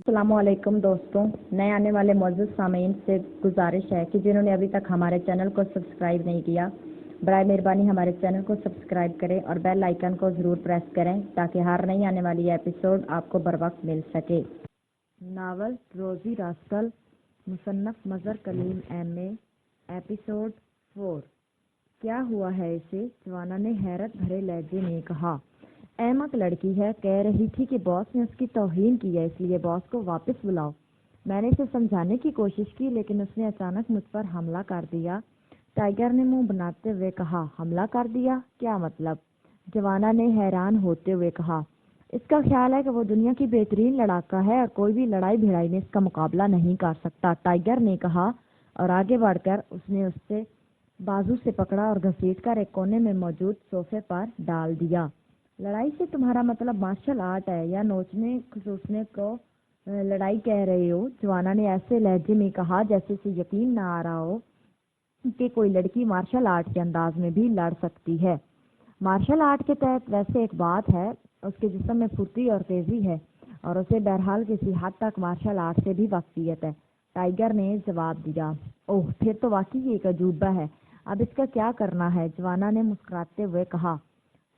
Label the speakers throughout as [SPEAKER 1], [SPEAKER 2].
[SPEAKER 1] السلام علیکم دوستوں، نئے آنے والے معزز سامعین سے گزارش ہے کہ جنہوں نے ابھی تک ہمارے چینل کو سبسکرائب نہیں کیا، برائے مہربانی ہمارے چینل کو سبسکرائب کریں اور بیل آئیکن کو ضرور پریس کریں تاکہ ہر نئی آنے والی ایپیسوڈ آپ کو بروقت مل سکے۔ ناول روزی راسکل، مصنف مظہر کلیم ایم اے، ایپیسوڈ 4۔ کیا ہوا ہے اسے؟ جوانا نے حیرت بھرے لہجے میں کہا۔ احمق لڑکی ہے، کہہ رہی تھی کہ باس نے اس کی توہین کی ہے، اس لیے باس کو واپس بلاؤ۔ میں نے اسے سمجھانے کی کوشش کی لیکن اس نے اچانک مجھ پر حملہ کر دیا، ٹائیگر نے منہ بناتے ہوئے کہا۔ حملہ کر دیا؟ کیا مطلب؟ جوانا نے حیران ہوتے ہوئے کہا۔ اس کا خیال ہے کہ وہ دنیا کی بہترین لڑاکا ہے اور کوئی بھی لڑائی بھڑائی میں اس کا مقابلہ نہیں کر سکتا، ٹائیگر نے کہا اور آگے بڑھ کر اس نے اسے بازو سے پکڑا اور گھسیٹ کر ایک کونے میں موجود صوفے پر ڈال دیا۔ لڑائی سے تمہارا مطلب مارشل آرٹ ہے یا نوچنے کھسوسنے کو لڑائی کہہ رہے ہو؟ جوانا نے ایسے لہجے میں کہا جیسے اسے یقین نہ آ رہا ہو کہ کوئی لڑکی مارشل آرٹ کے انداز میں بھی لڑ سکتی ہے۔ مارشل آرٹ کے تحت ویسے ایک بات ہے، اس کے جسم میں پھرتی اور تیزی ہے اور اسے بہرحال کسی حد تک مارشل آرٹ سے بھی واقفیت ہے، ٹائیگر نے جواب دیا۔ اوہ، پھر تو واقعی یہ ایک عجوبہ ہے، اب اس کا کیا کرنا ہے؟ جوانا نے مسکراتے ہوئے کہا۔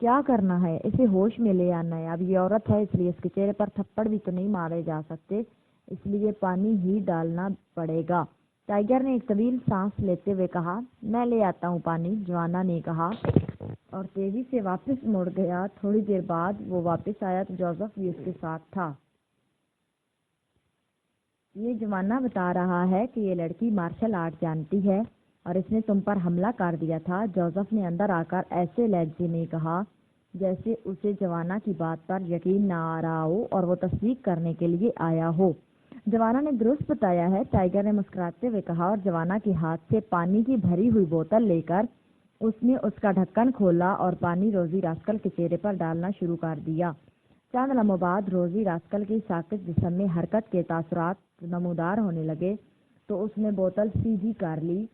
[SPEAKER 1] کیا کرنا ہے؟ اسے ہوش میں لے آنا ہے۔ اب یہ عورت ہے اس لیے اس کے چہرے پر تھپڑ بھی تو نہیں مارے جا سکتے، اس لیے پانی ہی ڈالنا پڑے گا، ٹائیگر نے ایک طویل سانس لیتے ہوئے کہا۔ میں لے آتا ہوں پانی، جوانا نے کہا اور تیزی سے واپس مڑ گیا۔ تھوڑی دیر بعد وہ واپس آیا تو جوزف بھی اس کے ساتھ تھا۔ یہ جوانا بتا رہا ہے کہ یہ لڑکی مارشل آرٹ جانتی ہے اور اس نے تم پر حملہ کر دیا تھا، جوزف نے اندر آ کر ایسے لہجے میں کہا جیسے اسے جوانا کی بات پر یقین نہ آ رہا ہو اور وہ تصدیق کرنے کے لیے آیا ہو۔ جوانا نے درست بتایا ہے، ٹائیگر نے مسکراتے ہوئے کہا اور جوانا کے ہاتھ سے پانی کی بھری ہوئی بوتل لے کر اس نے اس کا ڈھکن کھولا اور پانی روزی راسکل کے چہرے پر ڈالنا شروع کر دیا۔ چند لمحوں بعد روزی راسکل کی ساکت جسم میں حرکت کے تاثرات نمودار ہونے لگے تو اس نے بوتل سیدھی کر لی۔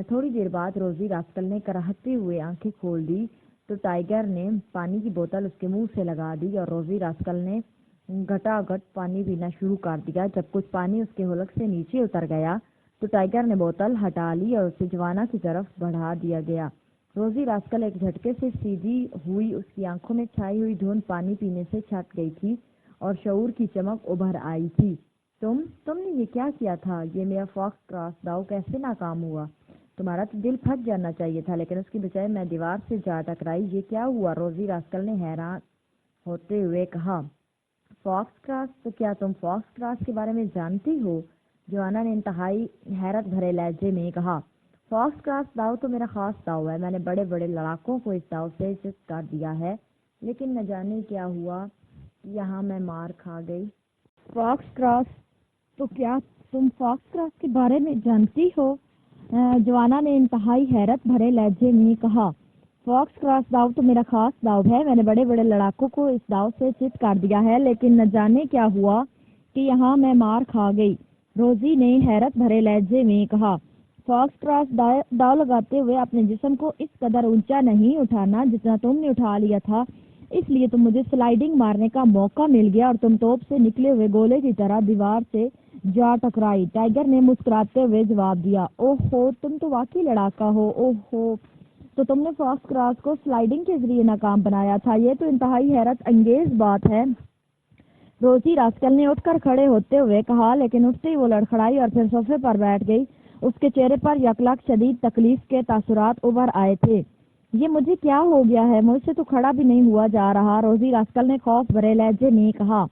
[SPEAKER 1] تھوڑی دیر بعد روزی راسکل نے کراہتے ہوئے آنکھیں کھول دی تو ٹائیگر نے پانی کی بوتل اس کے منہ سے لگا دی اور روزی راسکل نے گھٹا گھٹ پانی پینا شروع کر دیا۔ جب کچھ پانی اس کے حلق سے نیچے اتر گیا تو ٹائیگر نے بوتل ہٹا لی اور اسے جوانا کی طرف بڑھا دیا گیا۔ روزی راسکل ایک جھٹکے سے سیدھی ہوئی، اس کی آنکھوں میں چھائی ہوئی دھند پانی پینے سے چھٹ گئی تھی اور شعور کی چمک ابھر آئی تھی۔ تم نے یہ کیا کیا تھا؟ یہ میرا فاکس کراس داؤ کیسے ناکام ہوا؟ تمہارا تو دل پھٹ جانا چاہیے تھا، لیکن اس کی بجائے میں دیوار سے جا ٹکرائی۔ یہ کیا ہوا؟ روزی راسکل نے حیران ہوتے ہوئے کہا۔ Fox cross? تو کیا تم فاکس کراس کے بارے میں جانتی ہو؟ جوانا نے انتہائی حیرت بھرے لہجے میں کہا۔ فاکس کراس داؤ تو میرا خاص داؤ ہے، میں نے بڑے بڑے لڑاکوں کو اس داؤ سے چت کر دیا ہے، لیکن نہ جانے کیا ہوا، یہاں میں مار کھا گئی۔ Fox cross? تو کیا تم فاکس کراس کے بارے میں جانتی ہو؟ جوانا نے انتہائی حیرت بھرے لہجے میں کہا۔ فاکس کراس داؤ تو میرا خاص داؤ ہے، میں نے بڑے بڑے لڑاکوں کو اس داؤ سے چت کر دیا ہے، لیکن نہ جانے کیا ہوا کہ یہاں میں مار کھا گئی، روزی نے حیرت بھرے لہجے میں کہا۔ فاکس کراس داؤ لگاتے ہوئے اپنے جسم کو اس قدر اونچا نہیں اٹھانا جتنا تم نے اٹھا لیا تھا، اس لیے تم مجھے سلائیڈنگ مارنے کا موقع مل گیا اور تم توپ سے نکلے ہوئے گولے کی طرح دیوار سے جا ٹکرائی، ٹائیگر نے مسکراتے ہوئے جواب دیا۔ اوہ ہو، تم تو واقعی لڑاکا ہو۔ اوہ ہو، تو تم نے فاکس کراس کو سلائیڈنگ کے ذریعے ناکام بنایا تھا؟ یہ تو انتہائی حیرت انگیز بات ہے، روزی راسکل نے اٹھ کر کھڑے ہوتے ہوئے کہا، لیکن اٹھتے ہی وہ لڑکھڑائی اور پھر صوفے پر بیٹھ گئی۔ اس کے چہرے پر یکلک شدید تکلیف کے تاثرات ابھر آئے تھے۔ یہ مجھے کیا ہو گیا ہے؟ مجھ سے تو کھڑا بھی نہیں ہوا جا رہا، روزی راسکل نے خوف بھرے لہجے میں کہا۔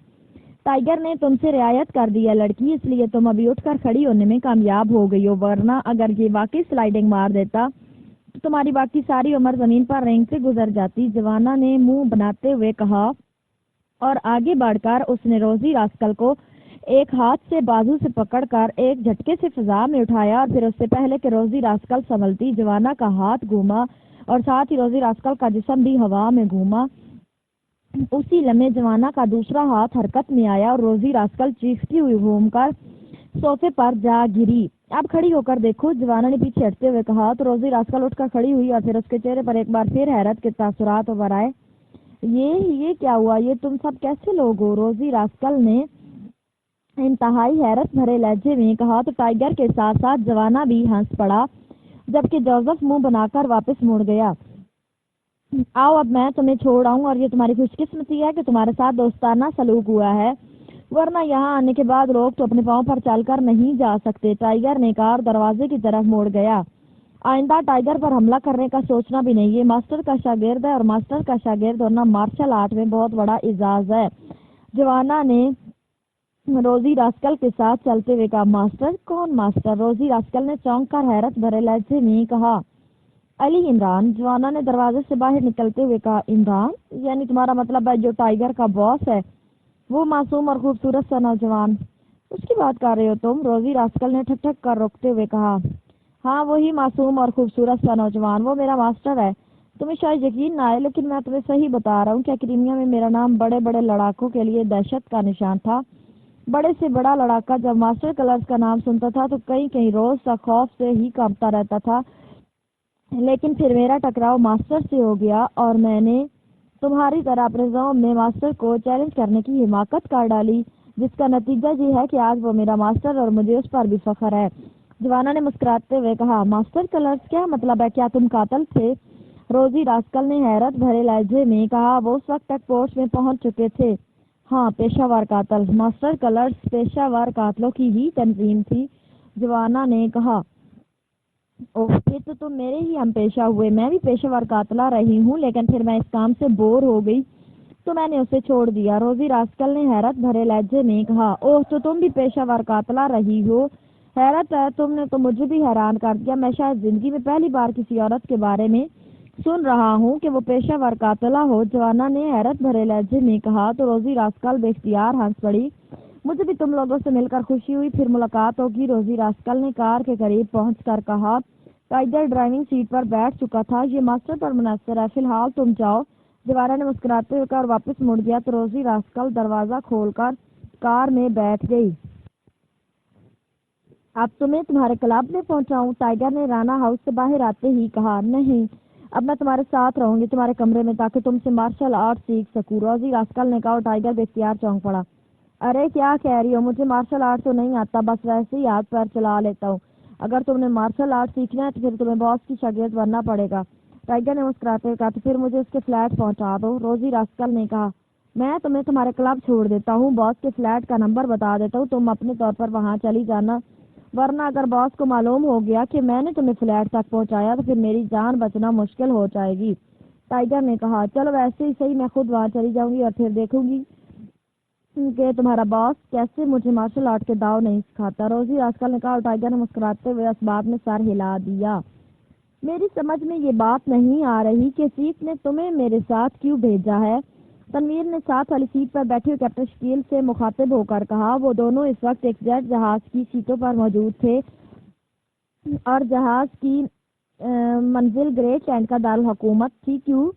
[SPEAKER 1] ٹائیگر نے تم سے رعایت کر دی ہے لڑکی، اس لیے تم ابھی اٹھ کر کھڑی ہونے میں کامیاب ہو گئی ہو، ورنہ اگر یہ واقعی سلائیڈنگ مار دیتا تو تمہاری باقی ساری عمر زمین پر رینگ سے گزر جاتی، جوانا نے منہ بناتے ہوئے کہا اور آگے بڑھ کر اس نے روزی راسکل کو ایک ہاتھ سے بازو سے پکڑ کر ایک جھٹکے سے فضا میں اٹھایا اور پھر اس سے پہلے کہ روزی راسکل سنبھلتی، جوانا کا ہاتھ گھوما اور ساتھ ہی روزی راسکل کا جسم بھی ہوا میں گھوما۔ اسی لمحے جوانا کا دوسرا ہاتھ حرکت میں آیا اور روزی راسکل چیختی ہوئی گھوم کر صوفے پر جا گری۔ اب کھڑی ہو کر دیکھو، جوانا نے پیچھے ہٹتے ہوئے کہا تو روزی راسکل اٹھ کر کھڑی ہوئی اور پھر اس کے چہرے پر ایک بار پھر حیرت کے تاثرات ابھر آئے۔ یہ کیا ہوا؟ یہ تم سب کیسے لوگ ہو؟ روزی راسکل نے انتہائی حیرت بھرے لہجے میں کہا تو ٹائیگر کے ساتھ ساتھ جوانا بھی ہنس پڑا، جبکہ جوزف منہ بنا کر واپس مڑ گیا۔ آؤ اب میں تمہیں چھوڑ آؤں، اور یہ تمہاری خوش قسمتی ہے کہ تمہارے ساتھ دوستانہ سلوک ہوا ہے، ورنہ یہاں آنے کے بعد لوگ تو اپنے پاؤں پر چل کر نہیں جا سکتے۔ ٹائیگر نے کہا اور دروازے کی طرف مڑ گیا۔ آئندہ ٹائیگر پر حملہ کرنے کا سوچنا بھی نہیں، یہ ماسٹر کا شاگرد ہے، اور ماسٹر کا شاگرد ہونا مارشل آرٹ میں بہت بڑا اعزاز ہے۔ جوانا نے روزی راسکل کے ساتھ چلتے ہوئے کہا۔ ماسٹر؟ کون ماسٹر؟ روزی راسکل نے چونک کر حیرت بھرے لہجے میں کہا۔ علی عمران، جوانا نے دروازے سے باہر نکلتے ہوئے کہا۔ عمران؟ یعنی تمہارا مطلب ہے جو ٹائیگر کا باس ہے، وہ معصوم اور خوبصورت سا نوجوان؟ اس کی بات کر رہے ہو تم؟ روزی راسکل نے ٹھک ٹھک کر روکتے ہوئے کہا۔ ہاں، وہی معصوم اور خوبصورت سا نوجوان، وہ میرا ماسٹر ہے۔ تمہیں شاید یقین نہ آئے، لیکن میں تمہیں صحیح بتا رہا ہوں کہ اکیڈمیا میں میرا نام بڑے بڑے لڑاکوں کے لیے دہشت کا نشان تھا۔ بڑے سے بڑا لڑاکا جب ماسٹر کلرز کا نام سنتا تھا تو کہیں روز تک خوف سے ہی کانپتا رہتا تھا، لیکن پھر میرا ٹکراؤ ماسٹر سے ہو گیا اور میں نے تمہاری طرح اپنے زوم میں ماسٹر کو چیلنج کرنے کی حماقت کر ڈالی، جس کا نتیجہ یہ ہے کہ آج وہ میرا ماسٹر اور مجھے اس پر بھی فخر ہے۔ جوانا نے مسکراتے ہوئے کہا۔ Master colours? کیا مطلب ہے؟ کیا تم قاتل تھے؟ روزی راسکل نے حیرت بھرے لہجے میں کہا۔ وہ اس وقت تک پوسٹ میں پہنچ چکے تھے۔ ہاں، پیشہ ور قاتل۔ ماسٹر کلرز پیشہ ور قاتلوں کی ہی تنظیم تھی، جوانا نے کہا۔ اوہ، پھر تو تم میرے ہی ہم پیشہ ہوئے۔ میں بھی پیشہ ور قاتلہ رہی ہوں، لیکن پھر میں اس کام سے بور ہو گئی تو میں نے اسے چھوڑ دیا، روزی راسکل نے حیرت بھرے لہجے میں کہا۔ اوہ، تو تم بھی پیشہ ور قاتلہ رہی ہو؟ حیرت ہے، تم نے تو مجھے بھی حیران کر دیا۔ میں شاید زندگی میں پہلی بار کسی عورت کے بارے میں سن رہا ہوں کہ وہ پیشہ ور قاتلہ ہو، جوانا نے حیرت بھرے لہجے میں کہا تو روزی راسکل بے اختیار ہنس پڑی۔ مجھے بھی تم لوگوں سے مل کر خوشی ہوئی، پھر ملاقات ہوگی، روزی راسکل نے کار کے قریب پہنچ کر کہا۔ ٹائیگر ڈرائیونگ سیٹ پر بیٹھ چکا تھا۔ یہ ماسٹر پر منحصر ہے، فی الحال تم جاؤ، جوانا نے مسکراتے ہوئے کہا اور واپس مڑ گیا تو روزی راسکل دروازہ کھول کر کار میں بیٹھ گئی۔ اب تمہیں تمہارے کلب میں پہنچاؤں؟ ٹائیگر نے رانا ہاؤس سے باہر آتے ہی کہا۔ نہیں، اب میں تمہارے ساتھ رہوں گی تمہارے کمرے میں، تاکہ تم سے مارشل آرٹ سیکھ سکوں، روزی راسکل نے کہا اور ٹائیگر بے اختیار چونک پڑا۔ ارے کیا کہہ رہی ہو؟ مجھے مارشل آرٹ تو نہیں آتا، بس ویسے ہی ہاتھ پیر چلا لیتا ہوں۔ اگر تم نے مارشل آرٹ سیکھنا ہے تو پھر تمہیں باس کی شاگرد بننا پڑے گا، ٹائیگر نے مسکراتے ہوئے کہا۔ تو پھر مجھے اس کے فلیٹ پہنچا دو، روزی راسکل نے کہا۔ میں تمہیں تمہارے کلب چھوڑ دیتا ہوں، باس کے فلیٹ کا نمبر بتا دیتا ہوں، تم اپنے طور پر وہاں چلی جانا، ورنہ اگر باس کو معلوم ہو گیا کہ میں نے تمہیں فلیٹ تک پہنچایا تو پھر میری جان بچنا مشکل ہو جائے گی، ٹائیگر نے کہا۔ چلو ویسے ہی صحیح، میں خود وہاں چلی جاؤں گی اور پھر دیکھوں گی کہ تمہارا باس کیسے مجھے مارشل آرٹ کے داؤ نہیں سکھاتا، روزی راسکل نے کہا اور ٹائیگر نے مسکراتے ہوئے اس بات میں سر ہلا دیا۔ میری سمجھ میں یہ بات نہیں آ رہی کہ چیف نے تمہیں میرے ساتھ کیوں بھیجا ہے، تنویر نے ساتھ والی سیٹ پر بیٹھے ہوئے کیپٹن شکیل سے مخاطب ہو کر کہا۔ وہ دونوں اس وقت ایک جیٹ جہاز کی سیٹوں پر موجود تھے اور جہاز کی منزل گریٹ لینڈ کا دارالحکومت تھی۔ کیوں؟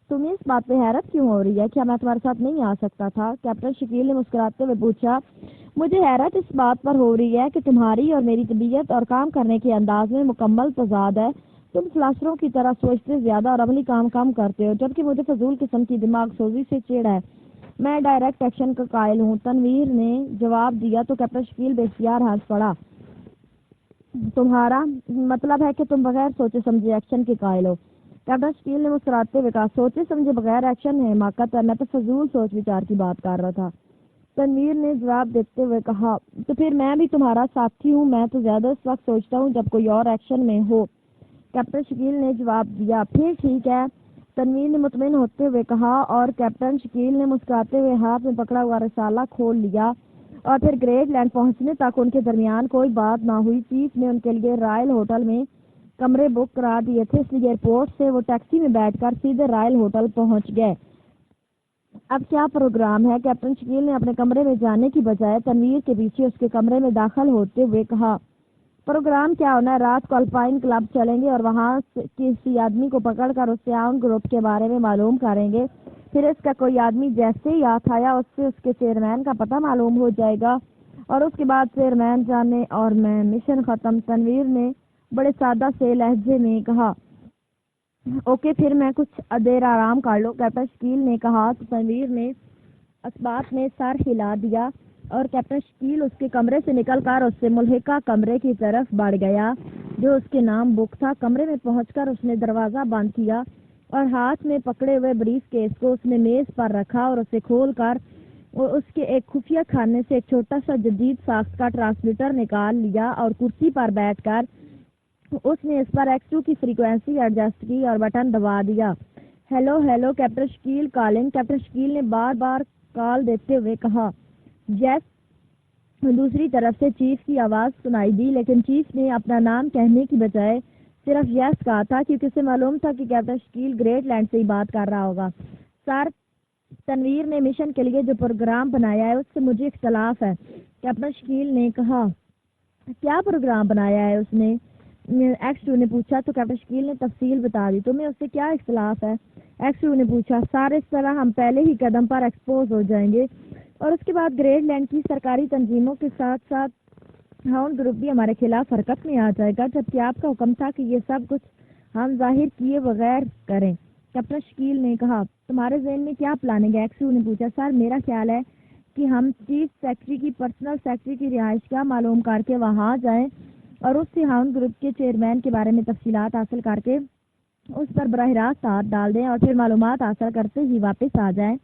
[SPEAKER 1] تمہیں اس بات پہ حیرت کیوں ہو رہی ہے؟ کیا میں تمہارے ساتھ نہیں آ سکتا تھا؟ کیپٹن شکیل نے مسکراتے ہوئے پوچھا۔ مجھے حیرت اس بات پر ہو رہی ہے کہ تمہاری اور میری طبیعت اور کام کرنے کے انداز میں مکمل تضاد ہے، تم فلاسفروں کی طرح سوچتے زیادہ اور عملی کام کم کرتے ہو، جبکہ مجھے فضول قسم کی دماغ سوزی سے چڑ ہے، میں ڈائریکٹ ایکشن کا قائل ہوں، تنویر نے جواب دیا تو کیپٹن شکیل بے اختیار ہنس پڑا۔ تمہارا مطلب ہے کہ تم بغیر سوچے سمجھے ایکشن کے قائل ہو، کیپٹن شکیل نے مسکراتے ہوئے کہا۔ سوچے سمجھے بغیر ایکشن ہے حماقت ہے، میں تو فضول سوچ وچار کی بات کر رہا تھا، تنویر نے جواب دیتے ہوئے کہا۔ تو پھر میں بھی تمہارا ساتھی ہوں، میں تو زیادہ اس وقت سوچتا ہوں جب کوئی اور ایکشن میں ہو، کیپٹن شکیل نے جواب دیا۔ پھر ٹھیک ہے، تنویر نے مطمئن ہوتے ہوئے کہا اور کیپٹن شکیل نے مسکراتے ہوئے ہاتھ میں پکڑا ہوا رسالہ کھول لیا اور پھر گریٹ لینڈ پہنچنے تک ان کے درمیان کوئی بات نہ ہوئی۔ چیف نے ان کے لیے رائل ہوٹل میں کمرے بک کرا دیے تھے، اس لیے ایئرپورٹ سے وہ ٹیکسی میں بیٹھ کر سیدھے رائل ہوٹل پہنچ گئے۔ اب کیا پروگرام ہے؟ کیپٹن شکیل نے اپنے کمرے میں جانے کی بجائے تنویر کے پیچھے اس کے کمرے میں داخل ہوتے ہوئے کہا۔ پروگرام کیا ہونا ہے؟ رات کو الپائن کلب چلیں گے اور وہاں کسی آدمی کو پکڑ کر اس سے آؤن گروپ کے بارے میں معلوم کریں گے، پھر اس کا کوئی آدمی جیسے ہی ہاتھ آیا اس سے اس کے چیئرمین کا پتہ معلوم ہو جائے گا اور اس کے بعد چیئرمین جانے اور میں، مشن ختم، تنویر نے بڑے سادہ سے لہجے میں کہا۔ اوکے، پھر میں کچھ دیر آرام کر لوں، کیپٹن شکیل نے کہا تو تنویر نے اس بات میں سر ہلا دیا اور کیپٹن شکیل اس کے کمرے سے نکل کر اس سے ملحقہ کمرے کی طرف بڑھ گیا جو اس کے نام بک تھا۔ کمرے میں پہنچ کر اس نے دروازہ بند کیا اور ہاتھ میں پکڑے ہوئے بریف کیس کو اس نے میز پر رکھا اور اسے کھول کر اس کے ایک خفیہ خانے سے ایک چھوٹا سا جدید ساخت کا ٹرانسمیٹر نکال لیا اور کرسی پر بیٹھ کر اس نے اس پر X2 کی فریکوینسی ایڈجسٹ کی اور بٹن دبا دیا۔ Hello hello captain Shakeel calling. Captain Shakeel نے بار بار کال دیتے ہوئے کہا۔ یس۔ دوسری طرف سے چیف کی آواز سنائی دی لیکن چیف نے اپنا نام کہنے کی بجائے صرف یس کہا تھا کیونکہ اسے معلوم تھا کہ کیپٹن شکیل گریٹ لینڈ سے ہی بات کر رہا ہوگا۔ سر، تنویر نے مشن کے لیے جو پروگرام بنایا ہے اس سے مجھے اختلاف ہے، کیپٹن شکیل نے کہا۔ کیا پروگرام بنایا ہے اس نے؟ X2 نے پوچھا تو کیپٹن شکیل نے تفصیل بتا دی۔ تمہیں اس سے کیا اختلاف ہے؟ X2 نے پوچھا۔ سارے اس طرح ہم پہلے ہی قدم پر ایکسپوز ہو جائیں گے اور اس کے بعد گریٹ لینڈ کی سرکاری تنظیموں کے ساتھ ساتھ ہاؤنڈ گروپ بھی ہمارے خلاف حرکت میں آ جائے گا، جبکہ آپ کا حکم تھا کہ یہ سب کچھ ہم ظاہر کیے بغیر کریں، کیپٹن شکیل نے کہا۔ تمہارے ذہن میں کیا پلاننگ ہے؟ X2 نے پوچھا۔ سر، میرا خیال ہے کہ ہم چیف سیکرٹری کی پرسنل سیکرٹری کی رہائش کا معلوم کر کے وہاں جائیں اور اس سے ہاؤنڈ گروپ کے چیئرمین کے بارے میں تفصیلات حاصل کر کے اس پر براہ راست ہاتھ ڈال دیں اور پھر معلومات حاصل کرتے ہی واپس آ جائیں،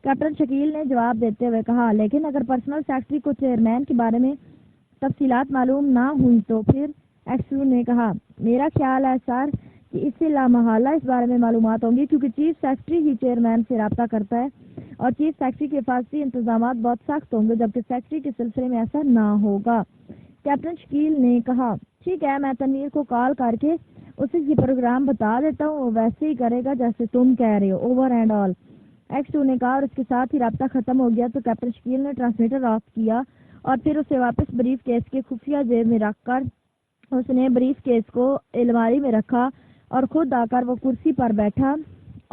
[SPEAKER 1] کیپٹن شکیل نے جواب دیتے ہوئے کہا۔ لیکن اگر پرسنل سیکرٹری کو چیئرمین کے بارے میں تفصیلات معلوم نہ ہوئی تو پھر؟ X2 نے کہا۔ میرا خیال ہے سر کہ اس سے لامحالہ اس بارے میں معلومات ہوں گی کیونکہ چیف سیکرٹری ہی چیئرمین سے رابطہ کرتا ہے اور چیف سیکرٹری کے حفاظتی انتظامات بہت سخت ہوں گے جبکہ سیکرٹری کے سلسلے میں ایسا نہ ہوگا، کیپٹن شکیل نے کہا۔ ٹھیک ہے، میں تنویر کو کال کر کے اسے یہ پروگرام بتا دیتا ہوں، وہ ویسے ہی کرے گا جیسے تم کہہ رہے ہو، اوور اینڈ آل، X2 نے کہا اور اس کے ساتھ ہی رابطہ ختم ہو گیا تو کیپٹن شکیل نے ٹرانسمیٹر آف کیا اور پھر اسے واپس بریف کیس کے خفیہ جیب میں رکھ کر اس نے بریف کیس کو الماری میں رکھا اور خود آ کر وہ کرسی پر بیٹھا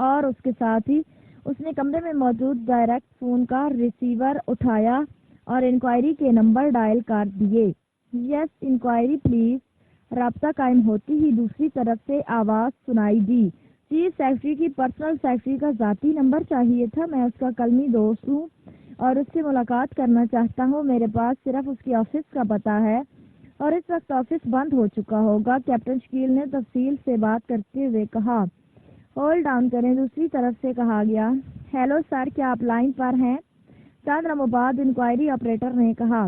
[SPEAKER 1] اور اس کے ساتھ ہی اس نے کمرے میں موجود ڈائریکٹ فون کا ریسیور اٹھایا اور انکوائری کے نمبر ڈائل کر دیے۔ یس انکوائری پلیز۔ رابطہ قائم ہوتی ہی دوسری طرف سے آواز سنائی دی۔ چیف سیکرٹری کی پرسنل سیکرٹری کا ذاتی نمبر چاہیے تھا، میں اس کا کلمی دوست ہوں اور اس سے ملاقات کرنا چاہتا ہوں، میرے پاس صرف اس کے آفس کا پتہ ہے اور اس وقت آفس بند ہو چکا ہوگا، کیپٹن شکیل نے تفصیل سے بات کرتے ہوئے کہا۔ ہولڈ ڈاؤن کریں، دوسری طرف سے کہا گیا۔ ہیلو سر، کیا آپ لائن پر ہیں؟ چند لمحوں بعد انکوائری آپریٹر نے کہا۔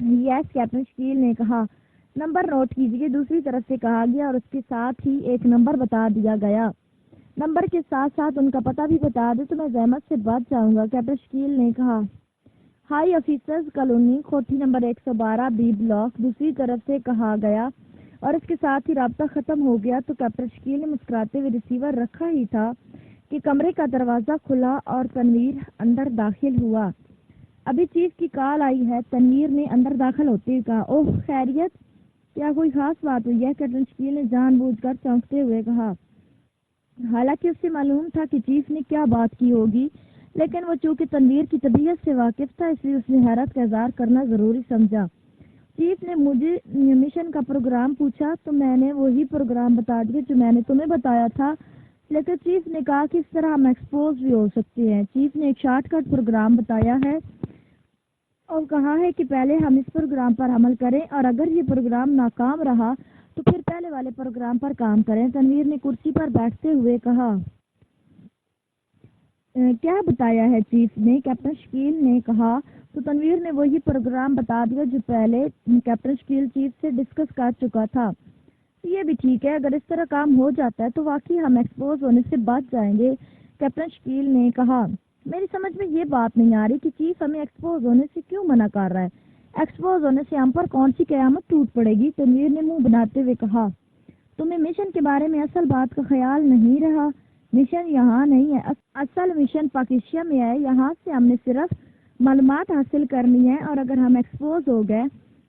[SPEAKER 1] یس، کیپٹن شکیل نے کہا۔ نمبر نوٹ کیجیے، دوسری طرف سے کہا گیا اور اس کے ساتھ ہی ایک نمبر بتا دیا گیا۔ نمبر کے ساتھ ساتھ ان کا پتہ بھی بتا دیں تو میں زحمت سے بچ جاؤں گا، کیپٹن شکیل نے کہا۔ ہائی آفیسرز کالونی، کوٹھی نمبر 112 بی بلاک، دوسری طرف سے کہا گیا اور اس کے ساتھ ہی رابطہ ختم ہو گیا تو کیپٹن شکیل نے مسکراتے ہوئے ریسیور رکھا ہی تھا کہ کمرے کا دروازہ کھلا اور تنویر اندر داخل ہوا۔ ابھی چیف کی کال آئی ہے، تنویر نے اندر داخل ہوتے ہوئے کہا۔ اوہ خیریت، کیا کوئی خاص بات ہوئی ہے؟ کیپٹن شکیل نے جان بوجھ کر چونکتے ہوئے کہا۔ حالانکہ اس سے معلوم تھا کہ چیف نے کیا بات کی ہوگی لیکن وہ چونکہ تنویر کی طبیعت سے واقف تھا اس لیے اس نے حیرت کا اظہار کرنا ضروری سمجھا۔ چیف نے مجھے مشن کا پروگرام پوچھا تو میں نے وہی پروگرام بتا دیا جو میں نے تمہیں بتایا تھا، لیکن چیف نے کہا کہ اس طرح ہم ایکسپوز بھی ہو سکتے ہیں۔ چیف نے ایک شارٹ کٹ پروگرام بتایا ہے اور کہا ہے کہ پہلے ہم اس پروگرام پر عمل کریں اور اگر یہ پروگرام ناکام رہا تو پھر پہلے والے پروگرام پر کام کریں، تنویر نے کرسی پر بیٹھتے ہوئے کہا۔ کیا بتایا ہے چیف نے؟ کیپٹن شکیل نے کہا۔ تو تنویر نے وہی پروگرام بتا دیا جو پہلے کیپٹن شکیل چیف سے ڈسکس کر چکا تھا۔ یہ بھی ٹھیک ہے، اگر اس طرح کام ہو جاتا ہے تو واقعی ہم ایکسپوز ہونے سے بچ جائیں گے، کیپٹن شکیل نے کہا۔ میری سمجھ میں یہ بات نہیں آ رہی کہ چیف ہمیں ایکسپوز ہونے سے کیوں منع کر رہا ہے؟ ایکسپوز ہونے سے ہم پر کون سی قیامت ٹوٹ پڑے گی؟ تنویر نے منہ بناتے ہوئے کہا۔ تمہیں مشن کے بارے میں اصل بات کا خیال نہیں رہا؟ مشن یہاں نہیں ہے، اصل مشن پاکستان میں ہے، یہاں سے ہم نے صرف معلومات حاصل کرنی ہے اور اگر ہم ایکسپوز ہو گئے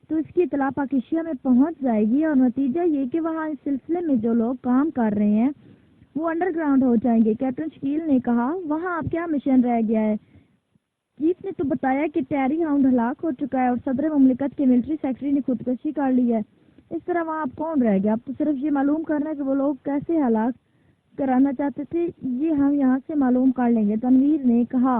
[SPEAKER 1] تو اس کی اطلاع پاکستان میں پہنچ جائے گی اور نتیجہ یہ کہ وہاں اس سلسلے میں جو لوگ کام کر رہے ہیں وہ انڈر گراؤنڈ ہو جائیں گے، کیپٹن شکیل نے کہا۔ وہاں اب کیا مشن رہ گیا ہے؟ چیف نے تو بتایا کہ ٹیری ہاؤنڈ ہلاک ہو چکا ہے اور صدر مملکت کے ملٹری سیکرٹری نے خودکشی کر لی ہے، اس طرح وہاں اب کون رہ گیا؟ اب تو صرف یہ معلوم کرنا ہے کہ وہ لوگ کیسے ہلاک کرانا چاہتے تھے، یہ ہم یہاں سے معلوم کر لیں گے، تنویر نے کہا۔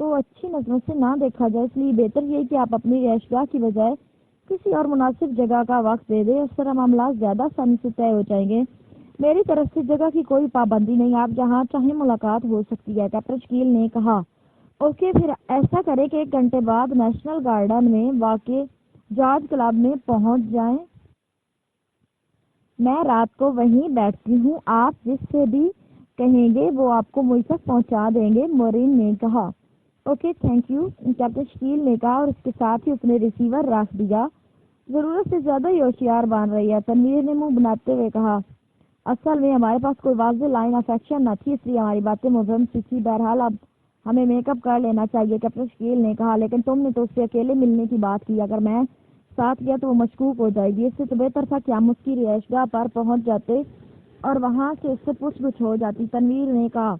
[SPEAKER 1] کو اچھی نظروں سے نہ دیکھا جائے، اس لیے بہتر یہ کہ آپ اپنی رہائش گاہ کی بجائے کسی اور مناسب جگہ کا وقت دے دیں، اس طرح معاملات زیادہ آسانی سے طے ہو جائیں گے۔ میری طرف سے جگہ کی کوئی پابندی نہیں، آپ جہاں چاہیں ملاقات ہو سکتی ہے، کیپٹن شکیل نے کہا۔ اوکے، پھر ایسا کریں کہ 1 گھنٹے بعد نیشنل گارڈن میں واقع جارج کلب میں پہنچ جائیں۔ میں رات کو وہیں بیٹھتی ہوں، آپ جس سے بھی کہیں گے وہ آپ کو مجھ تک پہنچا دیں گے، مورین نے کہا۔ Okay, thank you, captain Shakeel نے کہا اور اس کے ساتھ ہی اس نے ریسیور رکھ دیا۔ ضرورت سے زیادہ ہی ہوشیار بن رہی ہے، تنویر نے منہ بناتے ہوئے کہا۔ اصل میں ہمارے پاس کوئی واضح لائن آف ایکشن نہ تھی، اس لیے ہماری باتیں مبہم سی تھی۔ بہرحال اب ہمیں میک اپ کر لینا چاہیے، کیپٹن شکیل نے کہا، لیکن تم نے تو اس سے اکیلے ملنے کی بات کی، اگر میں ساتھ گیا تو وہ مشکوک ہو جائے گی۔ اس سے تو بہتر تھا کہ ہم اس کی رہائش گاہ پر پہنچ جاتے اور وہاں سے اس سے پوچھ گچھ ہو جاتی، تنویر نے کہا۔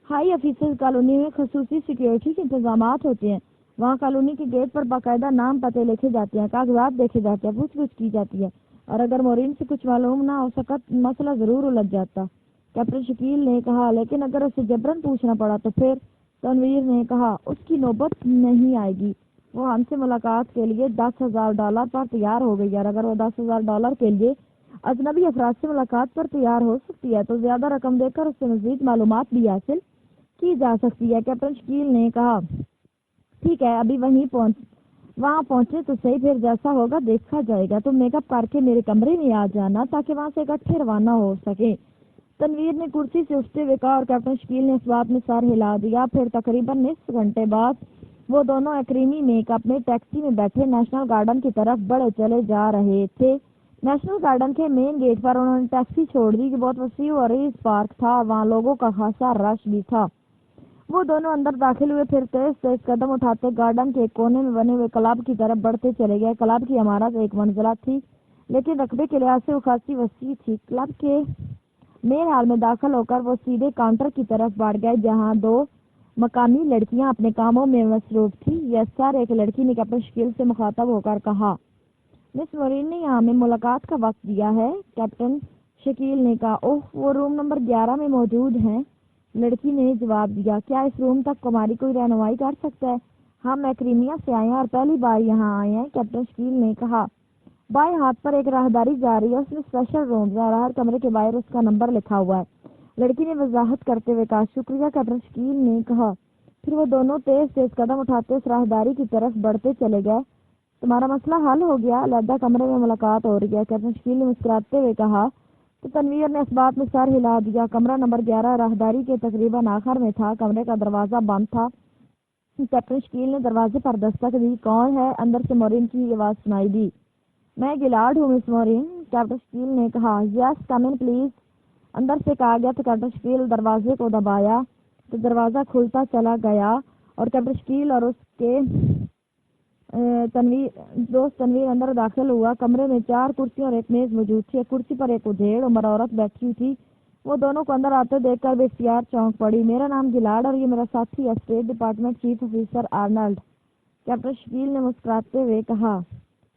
[SPEAKER 1] ہائی آفیسر کالونی میں خصوصی سیکیورٹی کے انتظامات ہوتے ہیں، وہاں کالونی کے گیٹ پر باقاعدہ نام پتے لکھے جاتے ہیں، کاغذات دیکھے جاتے ہیں، پوچھ گچھ کی جاتی ہے، اور اگر مورین سے کچھ معلوم نہ ہو سکا مسئلہ ضرور الجھ جاتا، کیپٹن شکیل نے کہا۔ لیکن اگر اسے جبرن پوچھنا پڑا تو پھر، تنویر نے کہا، اس کی نوبت نہیں آئے گی، وہ ہم سے ملاقات کے لیے $10,000 پر تیار ہو گئی، اور اگر وہ $10,000 کے لیے اجنبی افراد سے ملاقات پر تیار ہو سکتی ہے تو زیادہ رقم دے کر اس سے مزید معلومات بھی حاصل کی جا سکتی ہے، کیپٹن شکیل نے کہا۔ ٹھیک ہے، ابھی وہاں پہنچے تو صحیح، پھر جیسا ہوگا دیکھا جائے گا۔ تم میک اپ کر کے میرے کمرے میں آ جانا تاکہ وہاں سے اکٹھے روانہ ہو سکے، تنویر نے کرسی سے اٹھتے ہوئے کہا، اور کیپٹن شکیل نے اس بات میں سر ہلا دیا۔ پھر تقریباً نصف گھنٹے بعد وہ دونوں ایکریمی میک اپ میں ٹیکسی میں بیٹھے نیشنل گارڈن کی طرف بڑھے چلے جا رہے تھے۔ نیشنل گارڈن کے مین گیٹ پر انہوں نے ٹیکسی چھوڑ دی کہ بہت وسیع اور عریض پارک تھا، وہاں لوگوں کا خاصا رش بھی تھا۔ وہ دونوں اندر داخل ہوئے، پھر تیز تیز قدم اٹھاتے گارڈن کے ایک کونے میں بنے ہوئے کلب کی طرف بڑھتے چلے گئے۔ کلب کی عمارت 1 منزلہ تھی، لیکن رقبے کے لحاظ سے وہ خاصی وسیع تھی۔ کلب کے مین ہال میں داخل ہو کر وہ سیدھے کاؤنٹر کی طرف بڑھ گئے جہاں 2 مقامی لڑکیاں اپنے کاموں میں مصروف تھیں۔ یس سر، ایک لڑکی نے کیپٹن شکیل سے مخاطب ہو کر کہا۔ مس مورین نے یہاں ہمیں ملاقات کا وقت دیا ہے، کیپٹن شکیل نے کہا۔ اوہ، وہ روم نمبر 11 میں موجود ہیں، لڑکی نے جواب دیا۔ کیا اس روم تک ہماری کوئی رہنمائی کر سکتا ہے؟ ہم ایکریمیا سے آئے ہیں اور پہلی بار یہاں آئے ہیں، کیپٹن شکیل نے کہا۔ بائیں ہاتھ پر ایک راہداری جا رہی ہے، اس میں اسپیشل رومز ہیں اور ہر کمرے کے باہر اس کا نمبر لکھا ہوا ہے، لڑکی نے وضاحت کرتے ہوئے کہا۔ شکریہ، کیپٹن شکیل نے کہا۔ پھر وہ دونوں تیز تیز قدم اٹھاتے اس راہداری کی طرف بڑھتے چلے گئے۔ تمہارا مسئلہ حل ہو گیا، علیحدہ کمرے میں ملاقات ہو رہی ہے، کیپٹن شکیل نے مسکراتے ہوئے کہا، تو تنویر نے اس بات میں سر ہلا دیا۔ کمرہ نمبر 11 راہداری کے تقریباً آخر میں تھا، کمرے کا دروازہ بند تھا۔ کیپٹن شکیل نے دروازے پر دستک دی۔ کون ہے؟ اندر سے مورین کی آواز سنائی دی۔ میں گیلارڈ ہوں، مس مورین، کیپٹن شکیل نے کہا۔ یس، کم ان پلیز، اندر سے کہا گیا۔ تو کیپٹن شکیل دروازے کو دبایا تو دروازہ کھلتا چلا گیا اور کیپٹن شکیل اور اس کے دوست تنویر اندر داخل ہوا۔ کمرے میں 4 کرسیاں اور ایک میز موجود تھی، ایک کرسی پر ایک ادھیڑ عمر عورت بیٹھی تھی۔ وہ دونوں کو اندر آتے دیکھ کر بے اختیار چونک پڑی۔ میرا نام گیلارڈ اور یہ میرا ساتھی ہے، state department chief officer Arnold, captain Shakeel نے مسکراتے ہوئے کہا۔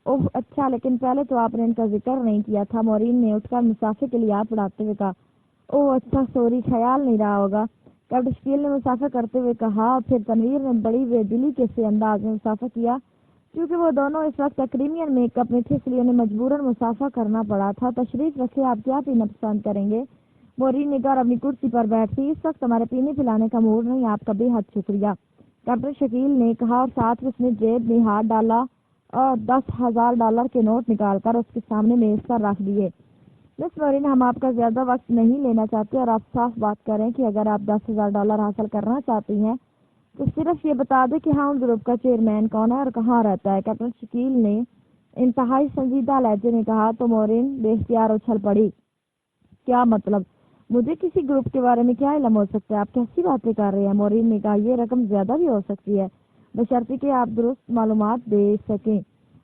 [SPEAKER 1] اوہ اچھا، لیکن پہلے تو آپ نے ان کا ذکر نہیں کیا تھا، مورین نے اٹھ کر مسافے کے لیے ہاتھ بڑھاتے ہوئے کہا۔ اوہ اچھا، سوری، خیال نہیں رہا ہوگا، کیپٹن شکیل نے مسافہ کرتے ہوئے کہا۔ پھر تنویر نے بڑی بے دلی کے سے انداز میں مسافہ کیا۔ کیونکہ وہ دونوں اس وقت ایکریمین میک اپ میں تھے، اس لیے انہیں مجبوراً مسافہ کرنا پڑا تھا۔ تشریف رکھے، آپ کیا پینا پسند کریں گے؟ مورین نے کہا، اپنی کرسی پر بیٹھتی۔ اس وقت ہمارے پینے پلانے کا موڈ نہیں، آپ کا بے حد شکریہ، کیپٹن شکیل نے کہا، اور ساتھ میں اس نے جیب میں ہاتھ ڈالا اور $10,000 کے نوٹ نکال کر اس کے سامنے میز پر رکھ دیے۔ مس مورین، ہم آپ کا زیادہ وقت نہیں لینا چاہتے اور آپ صاف بات کریں کہ اگر آپ $10,000 حاصل کرنا چاہتی ہیں تو صرف یہ بتا دیں کہ ہاؤنڈ گروپ کا چیئرمین کون ہے اور کہاں رہتا ہے، کیپٹن شکیل نے انتہائی سنجیدہ لہجے میں کہا۔ تو مورین بے اختیار اچھل پڑی۔ کیا مطلب؟ مجھے کسی گروپ کے بارے میں کیا علم ہو سکتا ہے؟ آپ کیسی باتیں کر رہے ہیں؟ مورین نے کہا، یہ رقم زیادہ بھی ہو سکتی ہے، بشرطے کہ آپ درست معلومات دے سکیں،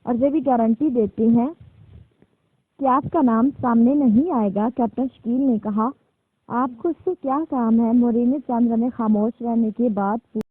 [SPEAKER 1] اور یہ بھی گارنٹی دیتے ہیں کہ آپ کا نام سامنے نہیں آئے گا، کیپٹن شکیل نے کہا۔ آپ کو اس سے کیا کام ہے؟ مورین نے چند لمحے خاموش رہنے کے بعد